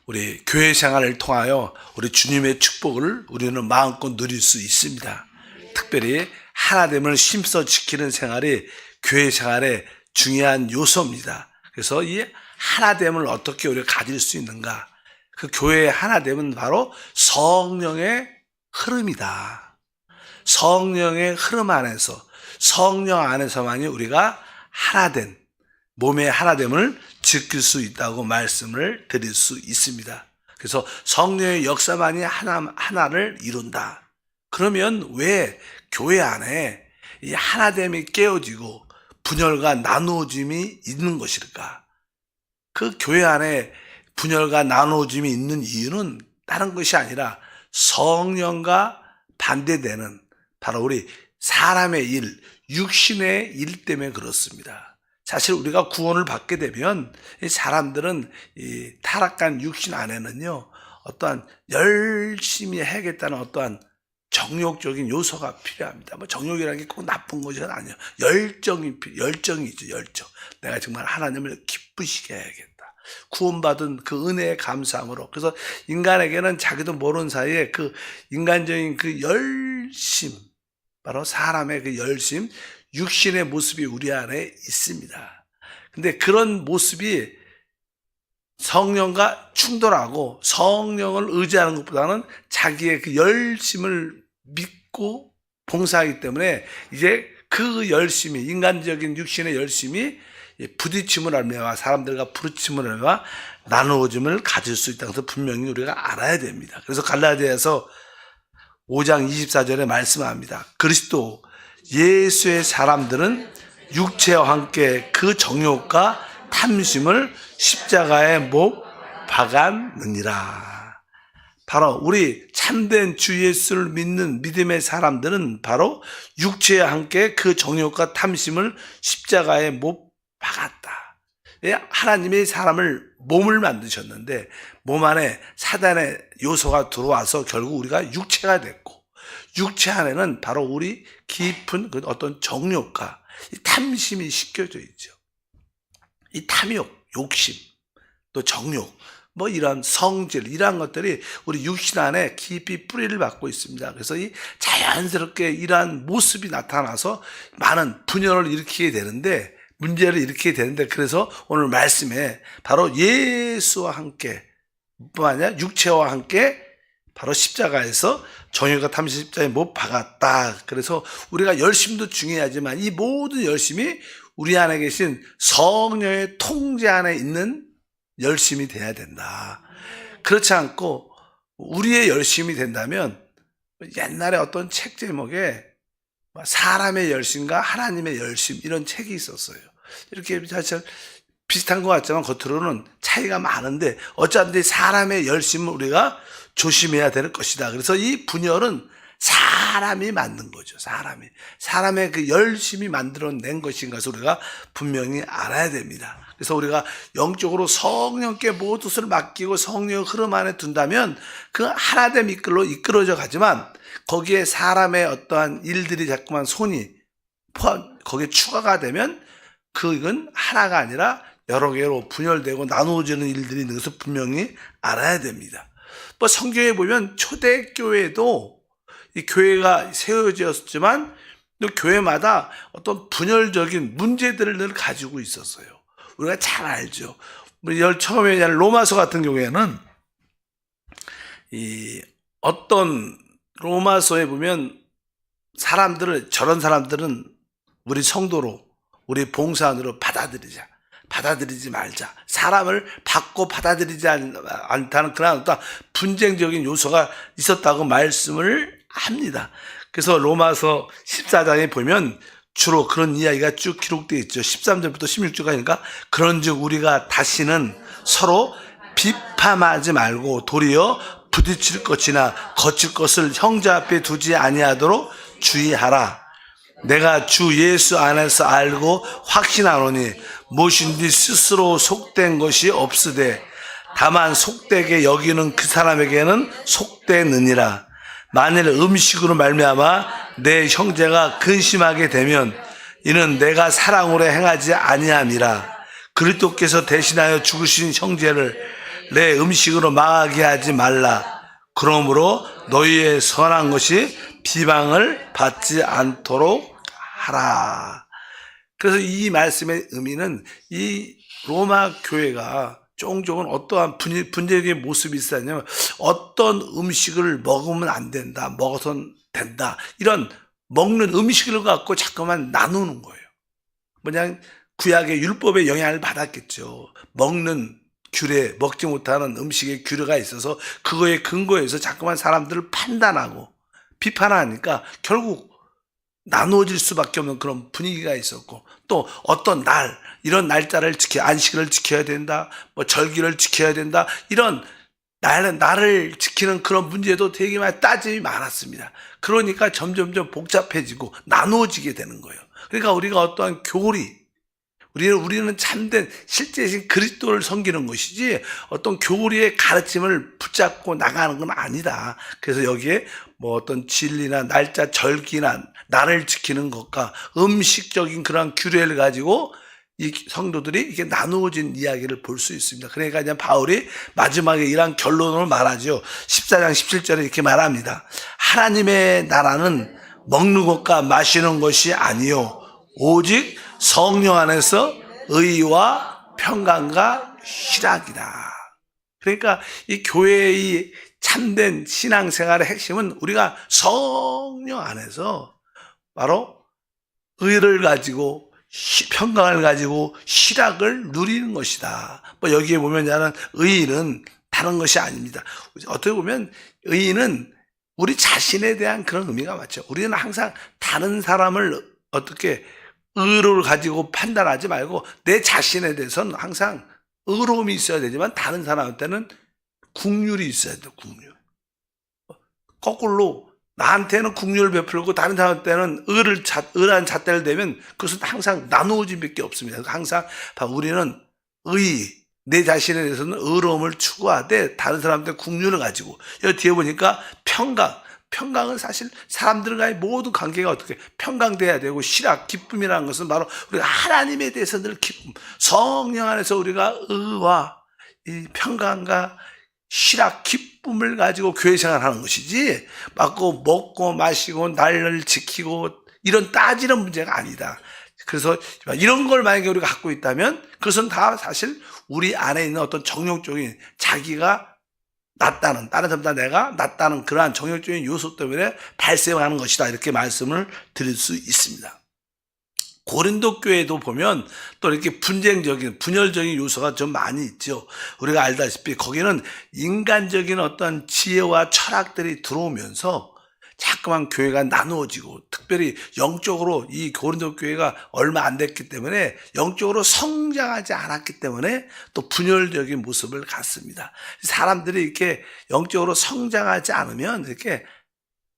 우리 교회 생활을 통하여 우리 주님의 축복을 우리는 마음껏 누릴 수 있습니다. 특별히 하나됨을 힘써 지키는 생활이 교회 생활의 중요한 요소입니다. 그래서 이 하나됨을 어떻게 우리가 가질 수 있는가? 그 교회의 하나됨은 바로 성령의 흐름이다. 성령의 흐름 안에서, 성령 안에서만이 우리가 하나된, 몸의 하나됨을 지킬 수 있다고 말씀을 드릴 수 있습니다. 그래서 성령의 역사만이 하나를 이룬다. 그러면 왜 교회 안에 이 하나됨이 깨어지고 분열과 나누어짐이 있는 것일까? 그 교회 안에 분열과 나누어짐이 있는 이유는 다른 것이 아니라 성령과 반대되는 바로 우리 사람의 일, 육신의 일 때문에 그렇습니다. 사실 우리가 구원을 받게 되면 사람들은 이 타락한 육신 안에는요, 어떠한 열심히 해야겠다는 어떠한 정욕적인 요소가 필요합니다. 뭐 정욕이라는 게 꼭 나쁜 것이 아니에요. 열정이죠, 열정. 내가 정말 하나님을 기쁘시게 해야겠다. 구원받은 그 은혜의 감사함으로. 그래서 인간에게는 자기도 모르는 사이에 그 인간적인 그 열심, 바로 사람의 그 열심, 육신의 모습이 우리 안에 있습니다. 근데 그런 모습이 성령과 충돌하고 성령을 의지하는 것보다는 자기의 그 열심을 믿고 봉사하기 때문에 이제 그 열심이, 인간적인 육신의 열심이 부딪힘을 알며 사람들과 부딪힘을 알며 나누어짐을 가질 수 있다는 것을 분명히 우리가 알아야 됩니다. 그래서 갈라디아서 5장 24절에 말씀합니다. 그리스도 예수의 사람들은 육체와 함께 그 정욕과 탐심을 십자가에 못 박았느니라. 바로 우리 참된 주 예수를 믿는 믿음의 사람들은 바로 육체와 함께 그 정욕과 탐심을 십자가에 못 박았다. 하나님이 사람을 몸을 만드셨는데 몸 안에 사단의 요소가 들어와서 결국 우리가 육체가 됐고, 육체 안에는 바로 우리 깊은 그 어떤 정욕과 이 탐심이 싣겨져 있죠. 이 탐욕, 욕심, 또 정욕, 뭐 이런 성질, 이러한 것들이 우리 육신 안에 깊이 뿌리를 받고 있습니다. 그래서 이 자연스럽게 이러한 모습이 나타나서 많은 분열을 일으키게 되는데, 문제를 일으키게 되는데, 그래서 오늘 말씀에 바로 예수와 함께 뿐만 아니라 육체와 함께 바로 십자가에서 정욕과 탐심 십자가에 못 박았다. 그래서 우리가 열심도 중요하지만 이 모든 열심이 우리 안에 계신 성령의 통제 안에 있는 열심이 돼야 된다. 그렇지 않고 우리의 열심이 된다면, 옛날에 어떤 책 제목에 사람의 열심과 하나님의 열심, 이런 책이 있었어요. 이렇게 사실 비슷한 것 같지만 겉으로는 차이가 많은데, 어차피 사람의 열심을 우리가 조심해야 될 것이다. 그래서 이 분열은 사람이 만든 거죠. 사람의 그 열심이 만들어낸 것인 것을 우리가 분명히 알아야 됩니다. 그래서 우리가 영적으로 성령께 모든 것을 맡기고 성령의 흐름 안에 둔다면 그 하나됨 이끌어져 가지만, 거기에 사람의 어떠한 일들이 자꾸만 손이 거기에 추가가 되면 그건 하나가 아니라 여러 개로 분열되고 나누어지는 일들이 있는 것을 분명히 알아야 됩니다. 뭐 성경에 보면 초대교회도 이 교회가 세워졌지만 또 교회마다 어떤 분열적인 문제들을 늘 가지고 있었어요. 우리가 잘 알죠. 우리 처음에 로마서 같은 경우에는 이 어떤 로마서에 보면 저런 사람들은 우리 성도로, 우리 봉사원으로 받아들이지 말자. 사람을 받고 받아들이지 않다는 그런 어떤 분쟁적인 요소가 있었다고 말씀을 합니다. 그래서 로마서 14장에 보면 주로 그런 이야기가 쭉 기록되어 있죠. 13절부터 16절까지니까, 그런즉 우리가 다시는 서로 비판하지 말고 도리어 부딪힐 것이나 거칠 것을 형제 앞에 두지 아니하도록 주의하라. 내가 주 예수 안에서 알고 확신하노니 무엇인지 스스로 속된 것이 없으되 다만 속되게 여기는 그 사람에게는 속되느니라. 만일 음식으로 말미암아 내 형제가 근심하게 되면 이는 내가 사랑으로 행하지 아니함이라. 그리스도께서 대신하여 죽으신 형제를 내 음식으로 망하게 하지 말라. 그러므로 너희의 선한 것이 비방을 받지 않도록 하라. 그래서 이 말씀의 의미는 이 로마 교회가 종종은 어떠한 분쟁의 모습이 있었냐면 어떤 음식을 먹으면 안 된다, 먹어서는 된다, 이런 먹는 음식을 갖고 자꾸만 나누는 거예요. 그냥 구약의 율법의 영향을 받았겠죠. 먹는 규례, 먹지 못하는 음식의 규례가 있어서 그거에 근거해서 자꾸만 사람들을 판단하고 비판하니까 결국 나누어질 수밖에 없는 그런 분위기가 있었고, 또 어떤 날, 이런 날짜를 안식을 지켜야 된다, 뭐 절기를 지켜야 된다, 이런 나를 지키는 그런 문제도 되게 많이 따짐이 많았습니다. 그러니까 점점점 복잡해지고 나누어지게 되는 거예요. 그러니까 우리가 어떠한 교리, 우리는 참된 실제신 그리스도를 섬기는 것이지 어떤 교리의 가르침을 붙잡고 나가는 건 아니다. 그래서 여기에 뭐 어떤 진리나 날짜, 절기나 나를 지키는 것과 음식적인 그런 규례를 가지고 이 성도들이 이렇게 나누어진 이야기를 볼 수 있습니다. 그러니까 그냥 바울이 마지막에 이런 결론을 말하죠. 14장 17절에 이렇게 말합니다. 하나님의 나라는 먹는 것과 마시는 것이 아니요 오직 성령 안에서 의와 평강과 희락이다. 그러니까 이 교회의 참된 신앙생활의 핵심은 우리가 성령 안에서 바로 의를 가지고 평강을 가지고 희락을 누리는 것이다. 뭐 여기에 보면 나는 의는 다른 것이 아닙니다. 어떻게 보면 의는 우리 자신에 대한 그런 의미가 맞죠. 우리는 항상 다른 사람을 어떻게 의로를 가지고 판단하지 말고 내 자신에 대해서는 항상 의로움이 있어야 되지만 다른 사람한테는 국률이 있어야 돼요. 국률. 거꾸로 나한테는 국률을 베풀고 다른 사람한테는 의라는 잣대를 대면 그것은 항상 나누어짐밖에 없습니다. 항상 우리는 내 자신에 대해서는 의로움을 추구하되 다른 사람한테 국률을 가지고, 여기 뒤에 보니까 평강은 사실 사람들과의 모든 관계가 어떻게 평강돼야 되고, 희락, 기쁨이라는 것은 바로 우리가 하나님에 대해서 늘 기쁨, 성령 안에서 우리가 의와 이 평강과 희락, 기쁨을 가지고 교회 생활하는 것이지, 먹고 마시고 날을 지키고 이런 따지는 문제가 아니다. 그래서 이런 걸 만약에 우리가 갖고 있다면 그것은 다 사실 우리 안에 있는 어떤 정욕적인 자기가 낫다는, 다른 사람보다 내가 낫다는 그러한 정욕적인 요소 때문에 발생하는 것이다. 이렇게 말씀을 드릴 수 있습니다. 고린도 교회도 보면 또 이렇게 분열적인 요소가 좀 많이 있죠. 우리가 알다시피 거기는 인간적인 어떤 지혜와 철학들이 들어오면서 자꾸만 교회가 나누어지고, 특별히 영적으로 이 고린도 교회가 얼마 안 됐기 때문에 영적으로 성장하지 않았기 때문에 또 분열적인 모습을 갖습니다. 사람들이 이렇게 영적으로 성장하지 않으면 이렇게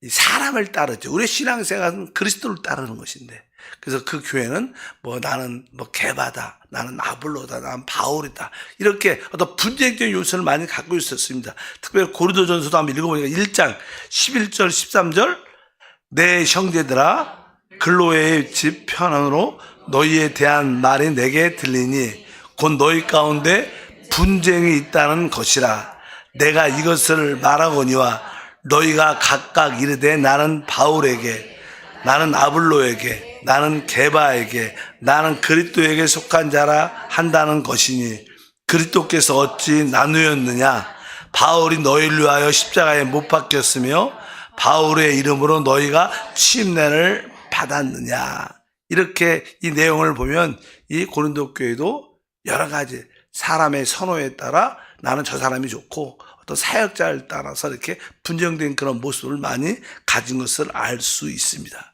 사람을 따르죠. 우리의 신앙생활은 그리스도를 따르는 것인데, 그래서 그 교회는 나는 게바다, 나는 아볼로다, 나는 바울이다, 이렇게 어떤 분쟁적인 요소를 많이 갖고 있었습니다. 특별히 고린도전서도 한번 읽어보니까 1장 11절 13절 내 형제들아 글로의 집 편안으로 너희에 대한 말이 내게 들리니 곧 너희 가운데 분쟁이 있다는 것이라. 내가 이것을 말하거니와 너희가 각각 이르되 나는 바울에게, 나는 아볼로에게, 나는 게바에게, 나는 그리스도에게 속한 자라 한다는 것이니 그리스도께서 어찌 나누었느냐? 바울이 너희를 위하여 십자가에 못 박혔으며 바울의 이름으로 너희가 침례를 받았느냐? 이렇게 이 내용을 보면 이 고린도 교회도 여러 가지 사람의 선호에 따라 나는 저 사람이 좋고 어떤 사역자를 따라서 이렇게 분쟁된 그런 모습을 많이 가진 것을 알 수 있습니다.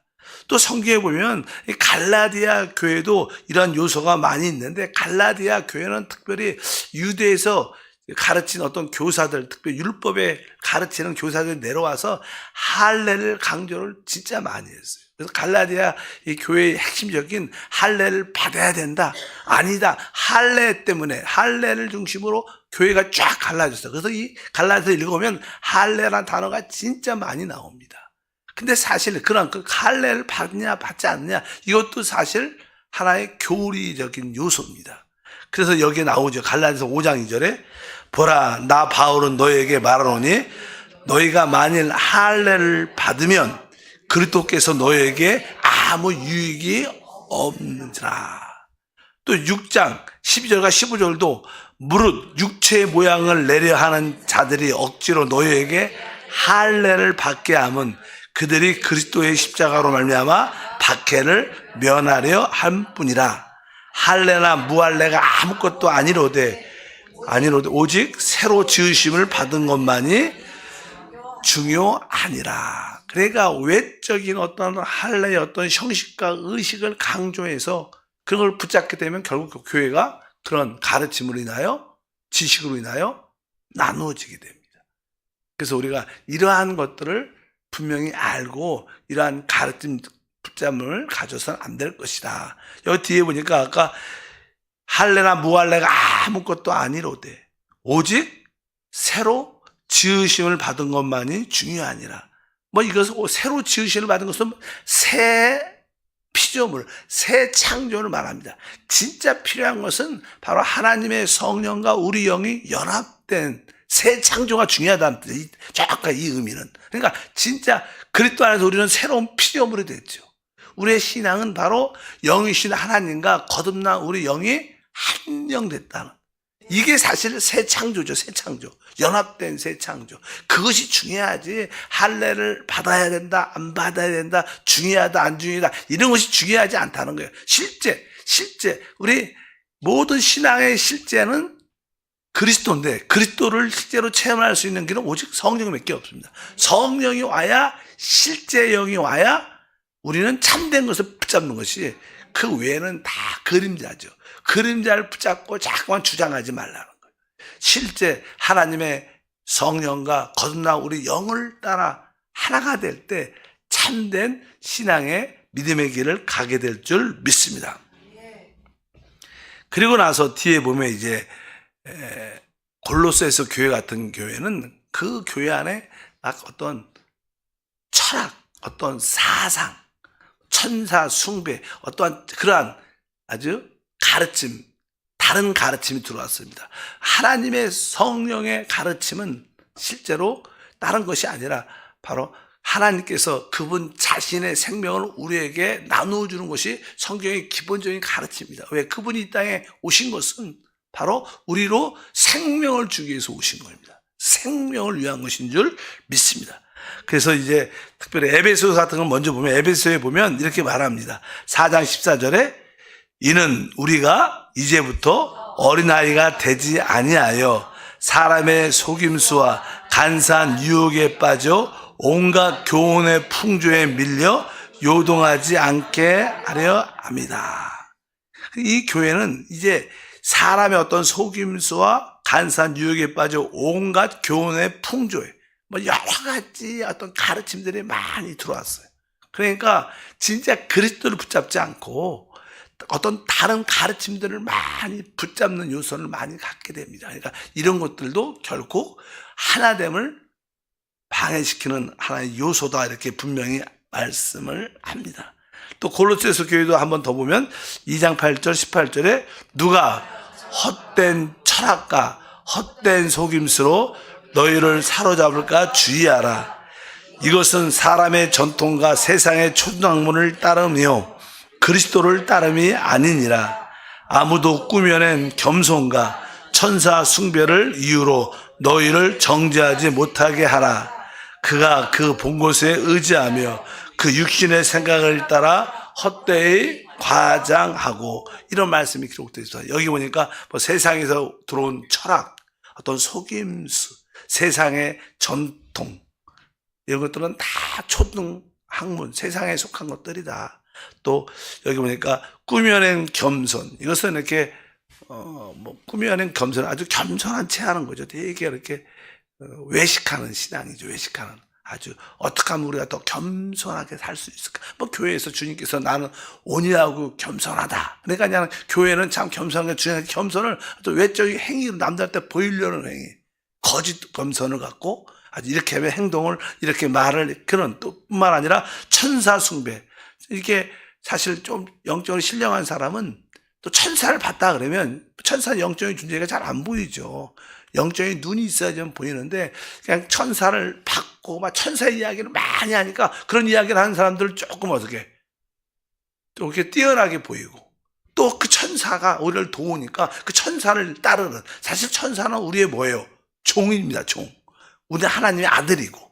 또 성경에 보면 갈라디아 교회도 이런 요소가 많이 있는데, 갈라디아 교회는 특별히 유대에서 가르친 어떤 교사들, 특별히 율법에 가르치는 교사들이 내려와서 할례를 강조를 진짜 많이 했어요. 그래서 갈라디아 이 교회의 핵심적인 할례를 받아야 된다, 아니다, 할례 때문에 할례를 중심으로 교회가 쫙 갈라졌어요. 그래서 이 갈라디아서 읽으면 할례라는 단어가 진짜 많이 나옵니다. 근데 사실 그런 할례를 받느냐 받지 않느냐, 이것도 사실 하나의 교리적인 요소입니다. 그래서 여기에 나오죠. 갈라디아서 5장 2절에 보라, 나 바울은 너희에게 말하노니 너희가 만일 할례를 받으면 그리스도께서 너희에게 아무 유익이 없는지라. 또 6장 12절과 15절도 무릇 육체의 모양을 내려 하는 자들이 억지로 너희에게 할례를 받게 함은 그들이 그리스도의 십자가로 말미암아 박해를 면하려 함 뿐이라. 할례나 무할례가 아무것도 아니로되 오직 새로 지으심을 받은 것만이 중요하니라. 그러니까 외적인 어떤 할례의 어떤 형식과 의식을 강조해서 그걸 붙잡게 되면 결국 교회가 그런 가르침으로 인하여 지식으로 인하여 나누어지게 됩니다. 그래서 우리가 이러한 것들을 분명히 알고 이러한 가르침 붙잡음을 가져서는 안 될 것이다. 여기 뒤에 보니까 아까 할례나 무할례가 아무것도 아니로되 오직 새로 지으심을 받은 것만이 중요하니라. 뭐 이것은 새로 지으심을 받은 것은 새 피조물, 새 창조를 말합니다. 진짜 필요한 것은 바로 하나님의 성령과 우리 영이 연합된 새 창조가 중요하다는 뜻이 정확한 이 의미는. 그러니까 진짜 그리스도 안에서 우리는 새로운 피조물이 됐죠. 우리의 신앙은 바로 영이신 하나님과 거듭난 우리 영이 한 영 됐다는. 이게 사실 새 창조죠. 새 창조. 연합된 새 창조. 그것이 중요하지. 할례를 받아야 된다, 안 받아야 된다, 중요하다, 안 중요하다, 이런 것이 중요하지 않다는 거예요. 실제 우리 모든 신앙의 실제는 그리스도인데 그리스도를 실제로 체험할 수 있는 길은 오직 성령밖에 없습니다. 성령이 와야, 실제 영이 와야 우리는 참된 것을 붙잡는 것이, 그 외에는 다 그림자죠. 그림자를 붙잡고 자꾸만 주장하지 말라는 거예요. 실제 하나님의 성령과 거듭난 우리 영을 따라 하나가 될 때 참된 신앙의 믿음의 길을 가게 될 줄 믿습니다. 그리고 나서 뒤에 보면 이제 골로새서 교회 같은 교회는 그 교회 안에 어떤 철학, 어떤 사상, 천사 숭배, 어떠한 그러한 아주 가르침, 다른 가르침이 들어왔습니다. 하나님의 성령의 가르침은 실제로 다른 것이 아니라 바로 하나님께서 그분 자신의 생명을 우리에게 나누어 주는 것이 성경의 기본적인 가르침입니다. 왜? 그분이 이 땅에 오신 것은 바로 우리로 생명을 주기 위해서 오신 겁니다. 생명을 위한 것인 줄 믿습니다. 그래서 이제 특별히 에베소서 같은 걸 먼저 보면, 에베소에 보면 이렇게 말합니다. 4장 14절에 이는 우리가 이제부터 어린아이가 되지 아니하여 사람의 속임수와 간사한 유혹에 빠져 온갖 교훈의 풍조에 밀려 요동하지 않게 하려 합니다. 이 교회는 이제 사람의 어떤 속임수와 간사한 유혹에 빠져 온갖 교훈의 풍조에 뭐 여러 가지 어떤 가르침들이 많이 들어왔어요. 그러니까 진짜 그리스도를 붙잡지 않고 어떤 다른 가르침들을 많이 붙잡는 요소를 많이 갖게 됩니다. 그러니까 이런 것들도 결국 하나됨을 방해시키는 하나의 요소다, 이렇게 분명히 말씀을 합니다. 또 골로새서 교회도 한번 더 보면 2장 8절 18절에 누가 헛된 철학과 헛된 속임수로 너희를 사로잡을까 주의하라. 이것은 사람의 전통과 세상의 초등학문을 따르며 그리스도를 따름이 아니니라. 아무도 꾸며낸 겸손과 천사 숭배를 이유로 너희를 정죄하지 못하게 하라. 그가 그 본 곳에 의지하며 그 육신의 생각을 따라 헛되이 과장하고, 이런 말씀이 기록되어 있어요. 여기 보니까 뭐 세상에서 들어온 철학, 어떤 속임수, 세상의 전통, 이런 것들은 다 초등학문, 세상에 속한 것들이다. 또 여기 보니까 꾸며낸 겸손, 이것은 이렇게 꾸며낸 겸손, 아주 겸손한 채 하는 거죠. 되게 이렇게 외식하는 신앙이죠. 외식하는, 아주 어떻게 하면 우리가 더 겸손하게 살 수 있을까? 뭐 교회에서 주님께서 나는 온유하고 겸손하다. 그러니까 그냥 교회는 참 겸손하게 주님의 겸손을 또 외적인 행위로 남들한테 보이려는 행위, 거짓 겸손을 갖고 아주 이렇게 행동을, 이렇게 말을, 그런 또 뿐만 아니라 천사 숭배. 이게 사실 좀 영적으로 신령한 사람은 또 천사를 봤다 그러면 천사 영적인 존재가 잘 안 보이죠. 영적인 눈이 있어야지만 보이는데 그냥 천사를 받고 막 천사 이야기를 많이 하니까 그런 이야기를 하는 사람들을 조금 어떻게 또 이렇게 뛰어나게 보이고 또 그 천사가 우리를 도우니까 그 천사를 따르는 사실 천사는 우리의 뭐예요? 종입니다. 종. 우리 하나님의 아들이고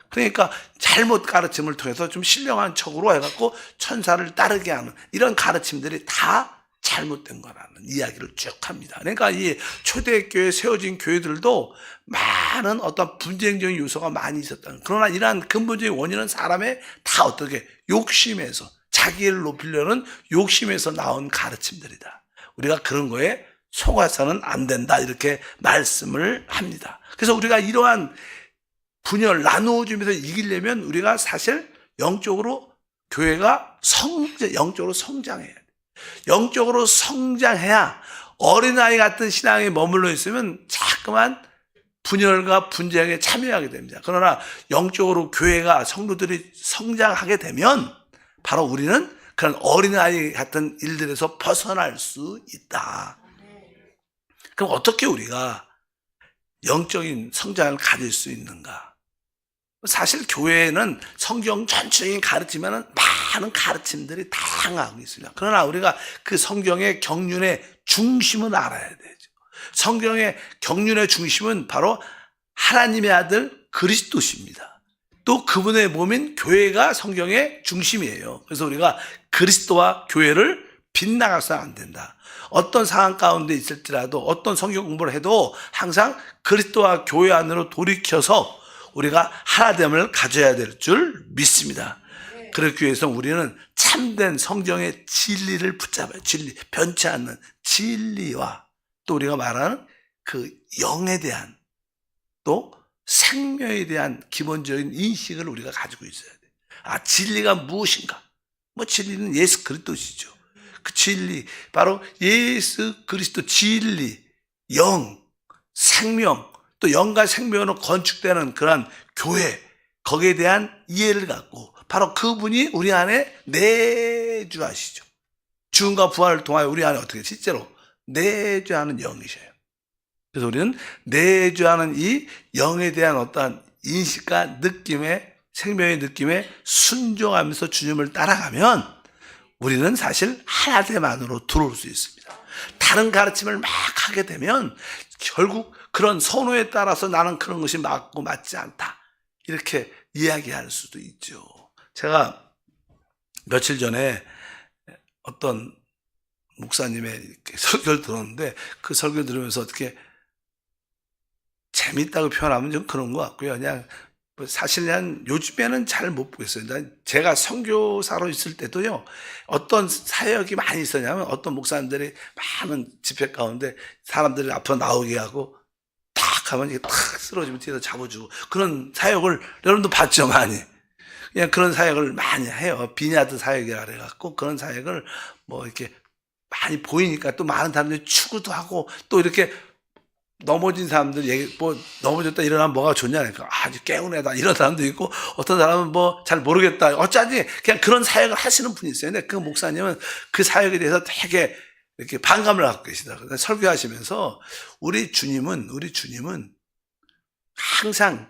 그러니까 잘못 가르침을 통해서 좀 신령한 척으로 해갖고 천사를 따르게 하는 이런 가르침들이 다 잘못된 거라는 이야기를 쭉 합니다. 그러니까 이 초대교회에 세워진 교회들도 많은 어떤 분쟁적인 요소가 많이 있었다는. 그러나 이러한 근본적인 원인은 사람의 다 어떻게 욕심에서 자기를 높이려는 욕심에서 나온 가르침들이다. 우리가 그런 거에 속아서는 안 된다 이렇게 말씀을 합니다. 그래서 우리가 이러한 분열 나누어주면서 이기려면 우리가 사실 영적으로 교회가 영적으로 성장해야 돼. 영적으로 성장해야 어린아이 같은 신앙에 머물러 있으면 자꾸만 분열과 분쟁에 참여하게 됩니다. 그러나 영적으로 교회가 성도들이 성장하게 되면 바로 우리는 그런 어린아이 같은 일들에서 벗어날 수 있다. 그럼 어떻게 우리가 영적인 성장을 가질 수 있는가? 사실 교회는 성경 전체적인 가르치면은 많은 가르침들이 다양하고 있습니다. 그러나 우리가 그 성경의 경륜의 중심은 알아야 되죠. 성경의 경륜의 중심은 바로 하나님의 아들 그리스도십니다. 또 그분의 몸인 교회가 성경의 중심이에요. 그래서 우리가 그리스도와 교회를 빗나가서는 안 된다. 어떤 상황 가운데 있을지라도 어떤 성경 공부를 해도 항상 그리스도와 교회 안으로 돌이켜서 우리가 하나됨을 가져야 될 줄 믿습니다. 그렇기 위해서 우리는 참된 성경의 진리를 붙잡아요. 진리, 변치 않는 진리와 또 우리가 말하는 그 영에 대한 또 생명에 대한 기본적인 인식을 우리가 가지고 있어야 돼요. 아, 진리가 무엇인가? 진리는 예수 그리스도시죠. 그 진리, 바로 예수 그리스도 진리, 영, 생명, 또 영과 생명으로 건축되는 그런 교회, 거기에 대한 이해를 갖고 바로 그분이 우리 안에 내주하시죠. 죽음과 부활을 통하여 우리 안에 어떻게 실제로 내주하는 영이셔요. 그래서 우리는 내주하는 이 영에 대한 어떠한 인식과 느낌의 생명의 느낌에 순종하면서 주님을 따라가면 우리는 사실 하나됨 안으로 들어올 수 있습니다. 다른 가르침을 막 하게 되면 결국 그런 선호에 따라서 나는 그런 것이 맞고 맞지 않다 이렇게 이야기할 수도 있죠. 제가 며칠 전에 어떤 목사님의 설교를 들었는데 그 설교를 들으면서 어떻게 재밌다고 표현하면 좀 그런 것 같고요. 그냥 사실 그냥 요즘에는 잘 못 보겠어요. 제가 선교사로 있을 때도요, 어떤 사역이 많이 있었냐면 어떤 목사님들이 많은 집회 가운데 사람들이 앞으로 나오게 하고 탁 하면 이게 탁 쓰러지면 뒤에서 잡아주고 그런 사역을 여러분도 봤죠, 많이. 그냥 그런 사역을 많이 해요. 비냐드 사역이라 그래갖고 그런 사역을 이렇게 많이 보이니까 또 많은 사람들이 추구도 하고 또 이렇게 넘어진 사람들 넘어졌다 일어나면 뭐가 좋냐 그러니까 아주 깨운애다 이런 사람도 있고 어떤 사람은 잘 모르겠다 어쩌지 그냥 그런 사역을 하시는 분이 있어요. 근데 그 목사님은 그 사역에 대해서 되게 이렇게 반감을 갖고 계시다. 설교하시면서 우리 주님은 항상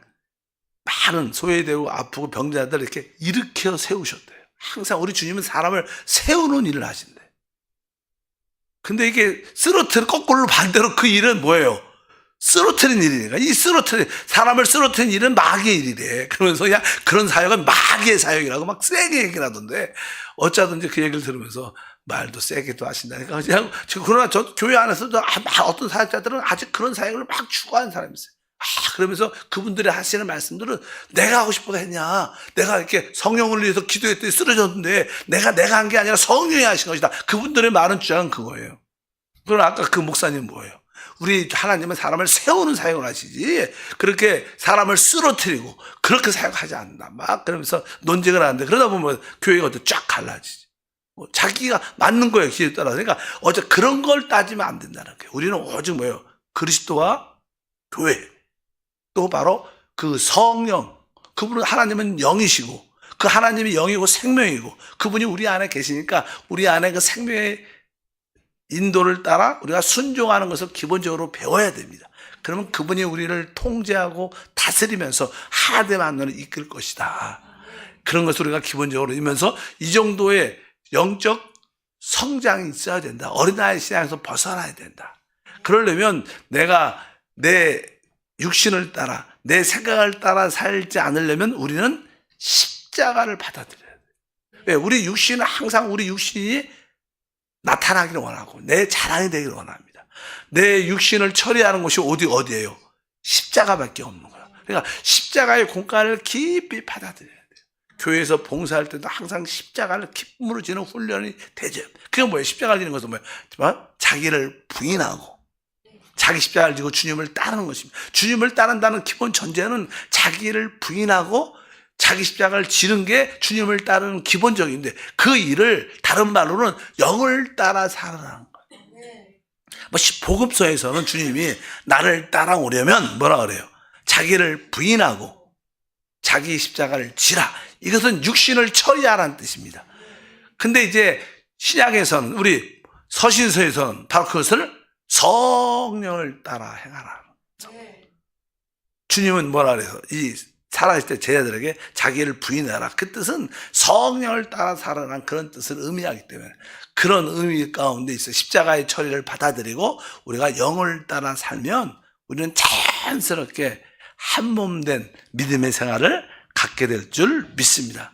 많은 소외되고 아프고 병자들 이렇게 일으켜 세우셨대요. 항상 우리 주님은 사람을 세우는 일을 하신대. 근데 이게 거꾸로 반대로 그 일은 뭐예요? 쓰러뜨린 일이니까. 사람을 쓰러뜨린 일은 마귀의 일이래. 그러면서 그냥 그런 사역은 마귀의 사역이라고 막 세게 얘기를 하던데, 어쩌든지 그 얘기를 들으면서 말도 세게 또 하신다니까. 그냥, 그러나 저 교회 안에서도 어떤 사역자들은 아직 그런 사역을 막 추구하는 사람이 있어요. 그러면서 그분들이 하시는 말씀들은 내가 하고 싶어서 했냐. 내가 이렇게 성령을 위해서 기도했더니 쓰러졌는데 내가 한 게 아니라 성령이 하신 것이다. 그분들의 말은 주장은 그거예요. 그럼 아까 그 목사님 뭐예요? 우리 하나님은 사람을 세우는 사역을 하시지 그렇게 사람을 쓰러뜨리고 그렇게 사역하지 않는다. 막 그러면서 논쟁을 하는데 그러다 보면 교회가 어떻게 쫙 갈라지지. 자기가 맞는 거예요. 기회에 따라서. 그러니까 그런 걸 따지면 안 된다는 거예요. 우리는 오직 뭐예요? 그리스도와 교회 또 바로 그 성령 그분은 하나님은 영이시고 그 하나님이 영이고 생명이고 그분이 우리 안에 계시니까 우리 안에 그 생명의 인도를 따라 우리가 순종하는 것을 기본적으로 배워야 됩니다. 그러면 그분이 우리를 통제하고 다스리면서 하나됨 안으로 이끌 것이다. 그런 것을 우리가 기본적으로 이면서 이 정도의 영적 성장이 있어야 된다. 어린아이 신앙에서 벗어나야 된다. 그러려면 내가 내 육신을 따라 내 생각을 따라 살지 않으려면 우리는 십자가를 받아들여야 돼요. 왜? 우리 육신은 항상 우리 육신이 나타나기를 원하고 내 자랑이 되기를 원합니다. 내 육신을 처리하는 곳이 어디예요? 십자가밖에 없는 거야. 그러니까 십자가의 공간을 깊이 받아들여야 돼요. 교회에서 봉사할 때도 항상 십자가를 기쁨으로 지는 훈련이 되죠. 그게 뭐예요? 십자가를 지는 것은 뭐예요? 자기를 부인하고 자기 십자가를 지고 주님을 따르는 것입니다. 주님을 따른다는 기본 전제는 자기를 부인하고 자기 십자가를 지는 게 주님을 따르는 기본적인데 그 일을 다른 말로는 영을 따라 살아가는 거예요. 복음서에서는 주님이 나를 따라오려면 뭐라 그래요? 자기를 부인하고 자기 십자가를 지라. 이것은 육신을 처리하라는 뜻입니다. 근데 이제 신약에서는 우리 서신서에서는 바로 그것을 성령을 따라 행하라. 주님은 뭐라 그래서 이 살아있을 때 제자들에게 자기를 부인하라. 그 뜻은 성령을 따라 살아라는 그런 뜻을 의미하기 때문에 그런 의미 가운데 있어 십자가의 처리를 받아들이고 우리가 영을 따라 살면 우리는 자연스럽게 한 몸 된 믿음의 생활을 갖게 될 줄 믿습니다.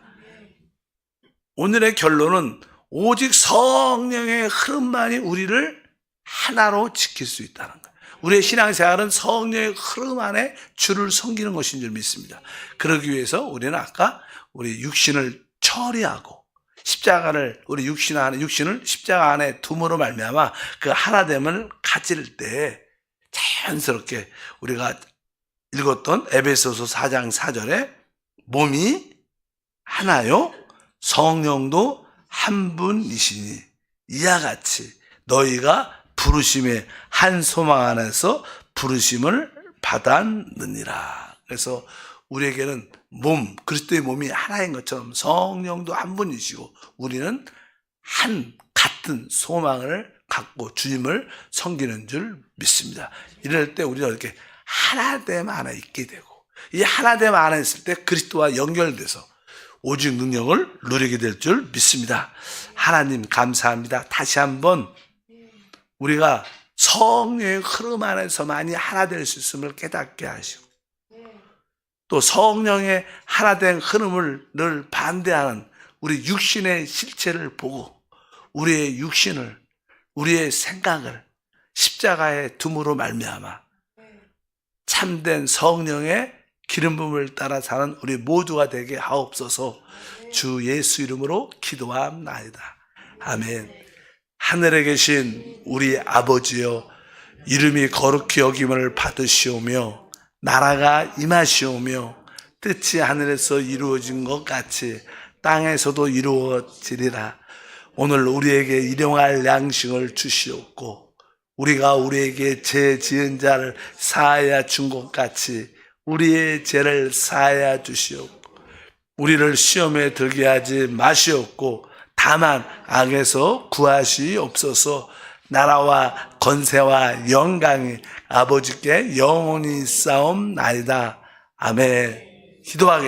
오늘의 결론은 오직 성령의 흐름만이 우리를 하나로 지킬 수 있다는 거예요. 우리의 신앙생활은 성령의 흐름 안에 주를 섬기는 것인 줄 믿습니다. 그러기 위해서 우리는 아까 우리 육신을 처리하고 십자가를 우리 육신을 십자가 안에 둠으로 말미암아 그 하나됨을 가질 때 자연스럽게 우리가 읽었던 에베소서 4장 4절에 몸이 하나요 성령도 한 분이시니 이와 같이 너희가 부르심의 한 소망 안에서 부르심을 받았느니라. 그래서 우리에게는 그리스도의 몸이 하나인 것처럼 성령도 한 분이시고 우리는 같은 소망을 갖고 주님을 섬기는 줄 믿습니다. 이럴 때 우리가 이렇게 하나됨 안에 있게 되고 이 하나됨 안에 있을 때 그리스도와 연결돼서 오직 능력을 누리게 될 줄 믿습니다. 하나님 감사합니다. 다시 한번 우리가 성령의 흐름 안에서만이 하나 될 수 있음을 깨닫게 하시고 또 성령의 하나된 흐름을 늘 반대하는 우리 육신의 실체를 보고 우리의 육신을 우리의 생각을 십자가의 둠으로 말미암아 참된 성령의 기름 부음을 따라 사는 우리 모두가 되게 하옵소서. 주 예수 이름으로 기도합나이다. 아멘. 하늘에 계신 우리 아버지여 이름이 거룩히 여김을 받으시오며 나라가 임하시오며 뜻이 하늘에서 이루어진 것 같이 땅에서도 이루어지리라. 오늘 우리에게 일용할 양식을 주시옵고 우리가 우리에게 죄 지은 자를 사하여 준 것 같이 우리의 죄를 사하여 주시옵고 우리를 시험에 들게 하지 마시옵고 다만 악에서 구하시옵소서. 나라와 권세와 영광이 아버지께 영원히 싸움나이다. 아멘. 기도하겠습니다.